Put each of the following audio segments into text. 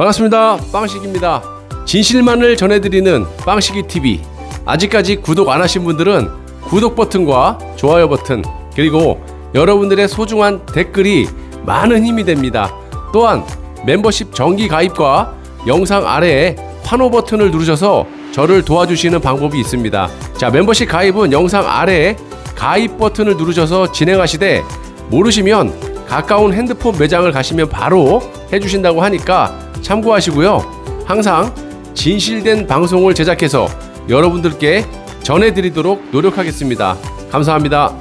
반갑습니다. 빵식입니다. 진실만을 전해드리는 빵식이TV. 아직까지 구독 안 하신 분들은 구독 버튼과 좋아요 버튼, 그리고 여러분들의 소중한 댓글이 많은 힘이 됩니다. 또한 멤버십 정기 가입과 영상 아래에 환호 버튼을 누르셔서 저를 도와주시는 방법이 있습니다. 자, 멤버십 가입은 영상 아래에 가입 버튼을 누르셔서 진행하시되, 모르시면 가까운 핸드폰 매장을 가시면 바로 해주신다고 하니까 참고하시고요. 항상 진실된 방송을 제작해서 여러분들께 전해드리도록 노력하겠습니다. 감사합니다.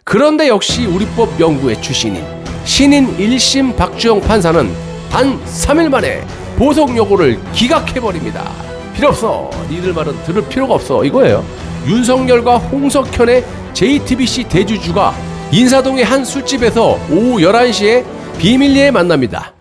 그런데 역시 우리법 연구의 출신인 신인 1심 박주영 판사는 단 3일 만에 보석 요구를 기각해버립니다. 필요 없어. 니들 말은 들을 필요가 없어. 이거예요. 윤석열과 홍석현의 JTBC 대주주가 인사동의 한 술집에서 오후 11시에 비밀리에 만납니다.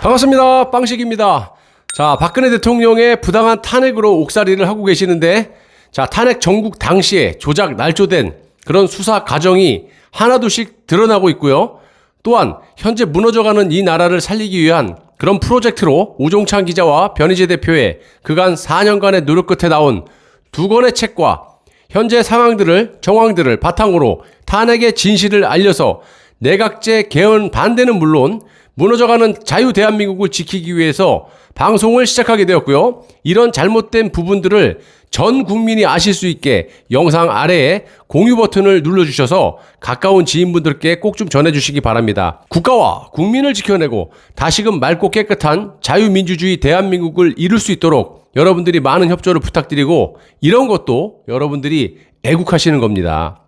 반갑습니다. 빵식입니다. 자, 박근혜 대통령의 부당한 탄핵으로 옥살이를 하고 계시는데, 자, 탄핵 정국 당시에 조작 날조된 그런 수사 과정이 하나둘씩 드러나고 있고요. 또한 현재 무너져가는 이 나라를 살리기 위한 그런 프로젝트로 우종찬 기자와 변희재 대표의 그간 4년간의 노력 끝에 나온 두 권의 책과 현재 정황들을 바탕으로 탄핵의 진실을 알려서 내각제 개헌 반대는 물론 무너져가는 자유 대한민국을 지키기 위해서 방송을 시작하게 되었고요. 이런 잘못된 부분들을 전 국민이 아실 수 있게 영상 아래에 공유 버튼을 눌러주셔서 가까운 지인분들께 꼭 좀 전해주시기 바랍니다. 국가와 국민을 지켜내고 다시금 맑고 깨끗한 자유민주주의 대한민국을 이룰 수 있도록 여러분들이 많은 협조를 부탁드리고, 이런 것도 여러분들이 애국하시는 겁니다.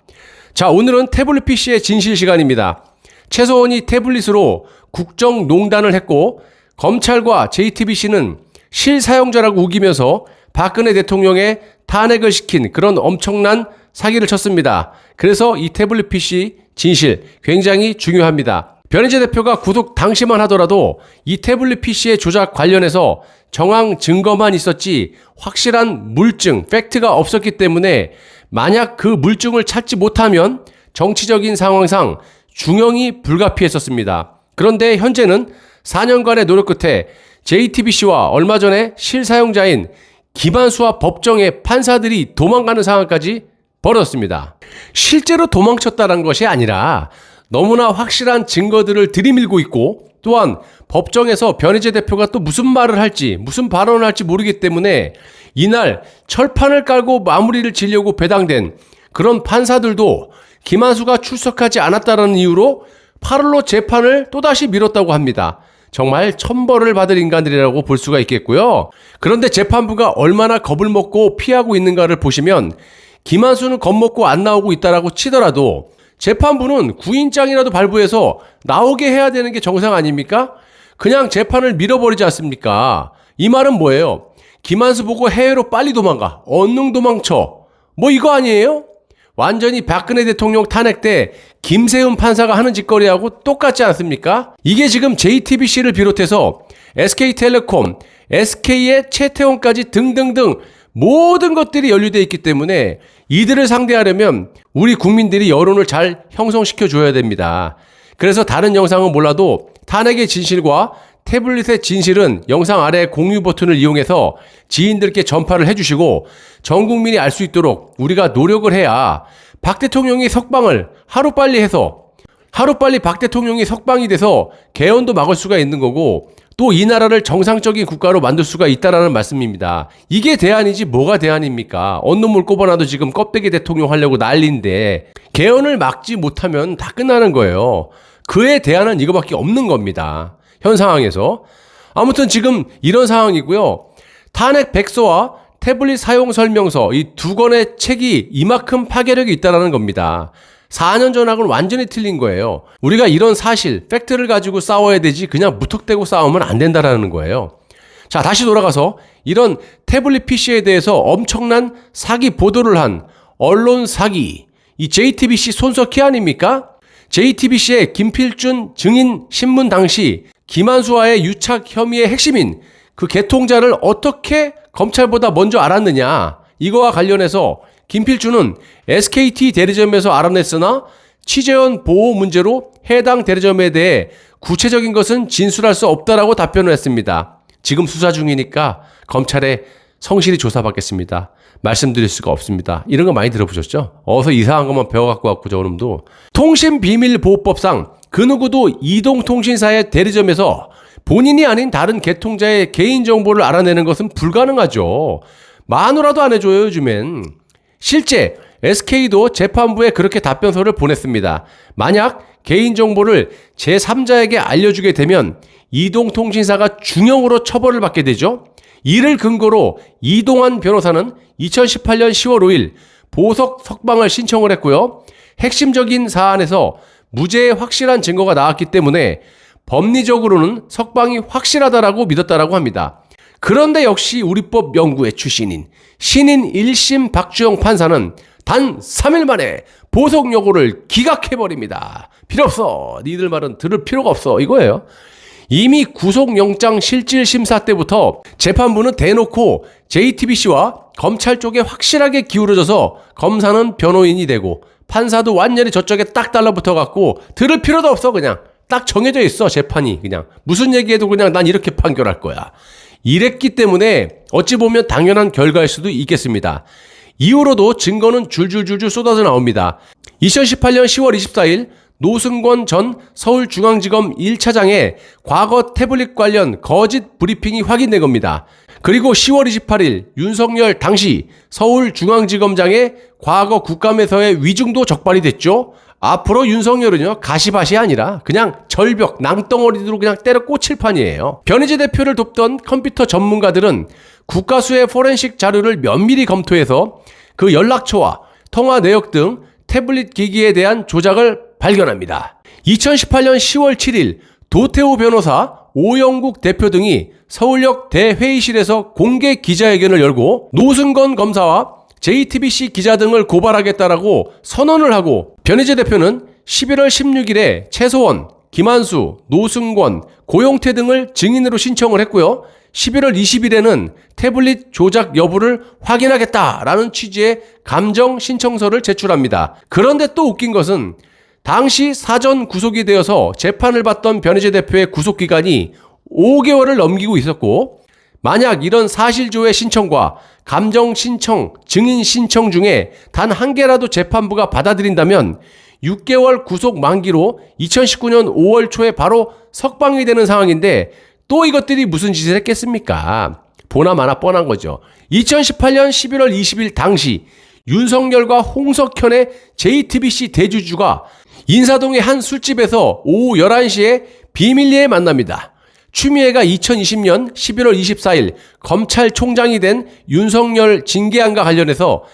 자, 오늘은 태블릿 PC의 진실 시간입니다. 최서원이 태블릿으로 국정농단을 했고, 검찰과 JTBC는 실사용자라고 우기면서 박근혜 대통령의 탄핵을 시킨 그런 엄청난 사기를 쳤습니다. 그래서 이 태블릿 PC 진실 굉장히 중요합니다. 변희재 대표가 구속 당시만 하더라도 이 태블릿 PC의 조작 관련해서 정황 증거만 있었지 확실한 물증, 팩트가 없었기 때문에 만약 그 물증을 찾지 못하면 정치적인 상황상 중형이 불가피했었습니다. 그런데 현재는 4년간의 노력 끝에 JTBC와 얼마 전에 실사용자인 김한수와 법정의 판사들이 도망가는 상황까지 벌어졌습니다. 실제로 도망쳤다는 것이 아니라 너무나 확실한 증거들을 들이밀고 있고, 또한 법정에서 변희재 대표가 또 무슨 말을 할지, 무슨 발언을 할지 모르기 때문에 이날 철판을 깔고 마무리를 지려고 배당된 그런 판사들도 김한수가 출석하지 않았다는 이유로 8월로 재판을 또다시 미뤘다고 합니다. 정말 천벌을 받을 인간들이라고 볼 수가 있겠고요. 그런데 재판부가 얼마나 겁을 먹고 피하고 있는가를 보시면, 김한수는 겁먹고 안 나오고 있다라고 치더라도 재판부는 구인장이라도 발부해서 나오게 해야 되는 게 정상 아닙니까? 그냥 재판을 밀어버리지 않습니까? 이 말은 뭐예요? 김한수 보고 해외로 빨리 도망가, 얼른 도망쳐, 뭐 이거 아니에요? 완전히 박근혜 대통령 탄핵 때 김세훈 판사가 하는 짓거리하고 똑같지 않습니까? 이게 지금 JTBC를 비롯해서 SK텔레콤, SK의 최태원까지 등등등 모든 것들이 연루되어 있기 때문에 이들을 상대하려면 우리 국민들이 여론을 잘 형성시켜 줘야 됩니다. 그래서 다른 영상은 몰라도 탄핵의 진실과 태블릿의 진실은 영상 아래 공유 버튼을 이용해서 지인들께 전파를 해주시고 전 국민이 알 수 있도록 우리가 노력을 해야 박 대통령이 석방을 하루빨리 박 대통령이 석방이 돼서 개헌도 막을 수가 있는 거고, 또 이 나라를 정상적인 국가로 만들 수가 있다라는 말씀입니다. 이게 대안이지 뭐가 대안입니까? 언놈을 꼽아놔도 지금 껍데기 대통령 하려고 난리인데 개헌을 막지 못하면 다 끝나는 거예요. 그의 대안은 이거밖에 없는 겁니다. 현 상황에서. 아무튼 지금 이런 상황이고요. 탄핵 백서와 태블릿 사용 설명서, 이 두 권의 책이 이만큼 파괴력이 있다는 겁니다. 4년 전하고는 완전히 틀린 거예요. 우리가 이런 사실, 팩트를 가지고 싸워야 되지 그냥 무턱대고 싸우면 안 된다라는 거예요. 자, 다시 돌아가서 이런 태블릿 PC에 대해서 엄청난 사기 보도를 한 언론 사기, 이 JTBC 손석희 아닙니까? JTBC의 김필준 증인 신문 당시 김한수와의 유착 혐의의 핵심인 그 개통자를 어떻게 검찰보다 먼저 알았느냐, 이거와 관련해서 김필준은 SKT 대리점에서 알아냈으나 취재원 보호 문제로 해당 대리점에 대해 구체적인 것은 진술할 수 없다라고 답변을 했습니다. 지금 수사 중이니까 검찰에 성실히 조사받겠습니다. 말씀드릴 수가 없습니다. 이런 거 많이 들어보셨죠? 어서 이상한 것만 배워갖고 왔고 저놈도. 통신비밀보호법상 그 누구도 이동통신사의 대리점에서 본인이 아닌 다른 개통자의 개인정보를 알아내는 것은 불가능하죠. 마누라도 안 해줘요, 요즘엔. 실제 SK도 재판부에 그렇게 답변서를 보냈습니다. 만약 개인정보를 제3자에게 알려주게 되면 이동통신사가 중형으로 처벌을 받게 되죠. 이를 근거로 이동환 변호사는 2018년 10월 5일 보석 석방을 신청을 했고요. 핵심적인 사안에서 무죄의 확실한 증거가 나왔기 때문에 법리적으로는 석방이 확실하다라고 믿었다라고 합니다. 그런데 역시 우리법 연구회 출신인 신인 1심 박주영 판사는 단 3일 만에 보석 요구를 기각해버립니다. 필요 없어. 니들 말은 들을 필요가 없어. 이거예요. 이미 구속영장 실질심사 때부터 재판부는 대놓고 JTBC와 검찰 쪽에 확실하게 기울어져서 검사는 변호인이 되고 판사도 완전히 저쪽에 딱 달라붙어갖고 들을 필요도 없어. 그냥 딱 정해져 있어. 재판이 그냥 무슨 얘기해도 그냥 난 이렇게 판결할 거야. 이랬기 때문에 어찌 보면 당연한 결과일 수도 있겠습니다. 이후로도 증거는 줄줄줄줄 쏟아져 나옵니다. 2018년 10월 24일 노승권 전 서울중앙지검 1차장의 과거 태블릿 관련 거짓 브리핑이 확인된 겁니다. 그리고 10월 28일 윤석열 당시 서울중앙지검장의 과거 국감에서의 위증도 적발이 됐죠. 앞으로 윤석열은요, 가시밭이 아니라 그냥 절벽, 낭덩어리로 그냥 때려 꽂힐 판이에요. 변희재 대표를 돕던 컴퓨터 전문가들은 국가수의 포렌식 자료를 면밀히 검토해서 그 연락처와 통화 내역 등 태블릿 기기에 대한 조작을 발견합니다. 2018년 10월 7일 도태우 변호사, 오영국 대표 등이 서울역 대회의실에서 공개 기자회견을 열고 노승건 검사와 JTBC 기자 등을 고발하겠다라고 선언을 하고 변희재 대표는 11월 16일에 최소원, 김한수, 노승권, 고용태 등을 증인으로 신청을 했고요. 11월 20일에는 태블릿 조작 여부를 확인하겠다라는 취지의 감정 신청서를 제출합니다. 그런데 또 웃긴 것은 당시 사전 구속이 되어서 재판을 받던 변희재 대표의 구속기간이 5개월을 넘기고 있었고, 만약 이런 사실조회 신청과 감정 신청, 증인 신청 중에 단 한 개라도 재판부가 받아들인다면 6개월 구속 만기로 2019년 5월 초에 바로 석방이 되는 상황인데 또 이것들이 무슨 짓을 했겠습니까? 보나 마나 뻔한 거죠. 2018년 11월 20일 당시 윤석열과 홍석현의 JTBC 대주주가 인사동의 한 술집에서 오후 11시에 비밀리에 만납니다. 추미애가 2020년 11월 24일 검찰총장이 된 윤석열 징계안과 관련해서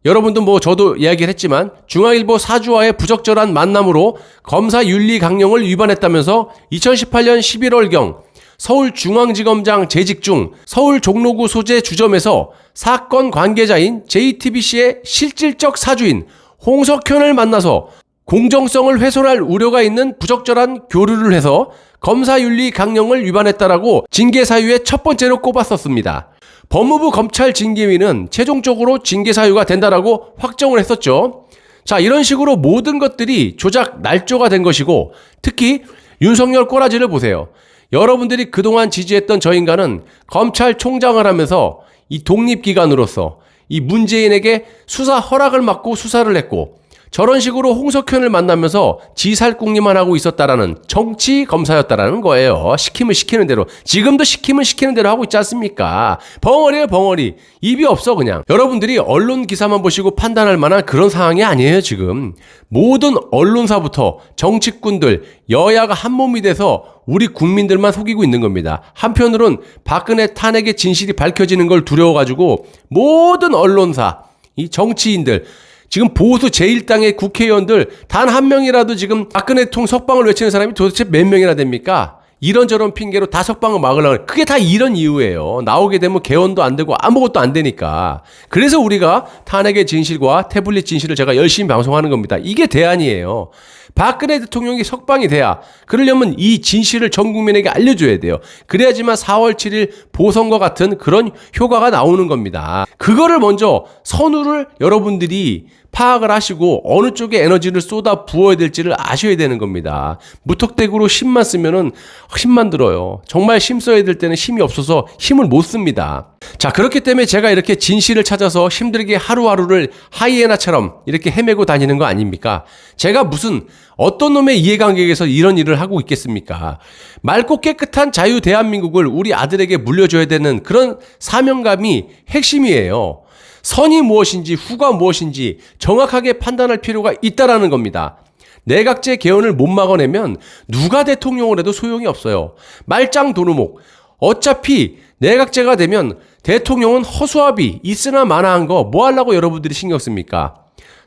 여러분도 저도 이야기를 했지만 중앙일보 사주와의 부적절한 만남으로 검사 윤리 강령을 위반했다면서 2018년 11월경 서울중앙지검장 재직 중 서울 종로구 소재 주점에서 사건 관계자인 JTBC의 실질적 사주인 홍석현을 만나서 공정성을 훼손할 우려가 있는 부적절한 교류를 해서 검사윤리 강령을 위반했다라고 징계 사유의 첫 번째로 꼽았었습니다. 법무부 검찰 징계위는 최종적으로 징계 사유가 된다라고 확정을 했었죠. 자, 이런 식으로 모든 것들이 조작 날조가 된 것이고, 특히 윤석열 꼬라지를 보세요. 여러분들이 그동안 지지했던 저 인간은 검찰총장을 하면서 이 독립기관으로서 이 문재인에게 수사 허락을 받고 수사를 했고, 저런 식으로 홍석현을 만나면서 지살궁리만 하고 있었다라는 정치 검사였다라는 거예요. 시키면 시키는 대로. 지금도 시키면 시키는 대로 하고 있지 않습니까? 벙어리예요, 벙어리. 입이 없어 그냥. 여러분들이 언론 기사만 보시고 판단할 만한 그런 상황이 아니에요, 지금. 모든 언론사부터 정치꾼들, 여야가 한 몸이 돼서 우리 국민들만 속이고 있는 겁니다. 한편으론 박근혜 탄핵의 진실이 밝혀지는 걸 두려워가지고 모든 언론사, 이 정치인들, 지금 보수 제1당의 국회의원들 단 한 명이라도 지금 박근혜 대통령 석방을 외치는 사람이 도대체 몇 명이나 됩니까? 이런저런 핑계로 다 석방을 막으려고. 그게 다 이런 이유예요. 나오게 되면 개헌도 안 되고 아무것도 안 되니까. 그래서 우리가 탄핵의 진실과 태블릿 진실을 제가 열심히 방송하는 겁니다. 이게 대안이에요. 박근혜 대통령이 석방이 돼야, 그러려면 이 진실을 전 국민에게 알려줘야 돼요. 그래야지만 4월 7일 보선과 같은 그런 효과가 나오는 겁니다. 그거를 먼저 선우를 여러분들이 파악을 하시고 어느 쪽에 에너지를 쏟아 부어야 될지를 아셔야 되는 겁니다. 무턱대고로 힘만 쓰면은 힘만 들어요. 정말 힘 써야 될 때는 힘이 없어서 힘을 못 씁니다. 자, 그렇기 때문에 제가 이렇게 진실을 찾아서 힘들게 하루하루를 하이에나처럼 이렇게 헤매고 다니는 거 아닙니까? 제가 무슨 어떤 놈의 이해관계에서 이런 일을 하고 있겠습니까? 맑고 깨끗한 자유 대한민국을 우리 아들에게 물려줘야 되는 그런 사명감이 핵심이에요. 선이 무엇인지 후가 무엇인지 정확하게 판단할 필요가 있다라는 겁니다. 내각제 개헌을 못 막아내면 누가 대통령을 해도 소용이 없어요. 말짱 도루묵. 어차피 내각제가 되면 대통령은 허수아비 있으나 마나한 거 뭐 하려고 여러분들이 신경 씁니까?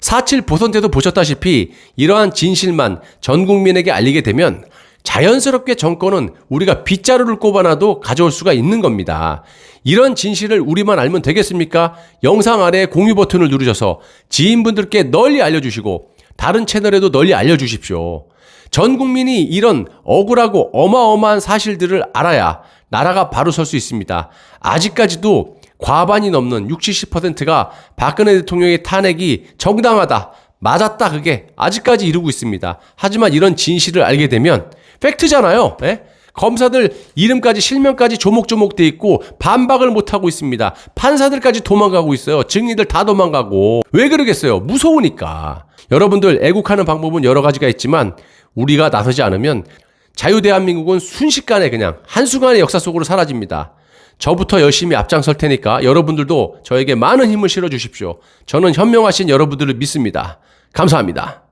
4.7 보선 때도 보셨다시피 이러한 진실만 전 국민에게 알리게 되면 자연스럽게 정권은 우리가 빗자루를 꼽아놔도 가져올 수가 있는 겁니다. 이런 진실을 우리만 알면 되겠습니까? 영상 아래에 공유 버튼을 누르셔서 지인분들께 널리 알려주시고 다른 채널에도 널리 알려주십시오. 전 국민이 이런 억울하고 어마어마한 사실들을 알아야 나라가 바로 설 수 있습니다. 아직까지도 과반이 넘는 60, 70%가 박근혜 대통령의 탄핵이 정당하다, 맞았다, 그게 아직까지 이루고 있습니다. 하지만 이런 진실을 알게 되면 팩트잖아요. 예? 검사들 이름까지 실명까지 조목조목 돼 있고 반박을 못하고 있습니다. 판사들까지 도망가고 있어요. 증인들 다 도망가고. 왜 그러겠어요? 무서우니까. 여러분들 애국하는 방법은 여러 가지가 있지만 우리가 나서지 않으면 자유대한민국은 순식간에 그냥 한순간에 역사 속으로 사라집니다. 저부터 열심히 앞장설 테니까 여러분들도 저에게 많은 힘을 실어주십시오. 저는 현명하신 여러분들을 믿습니다. 감사합니다.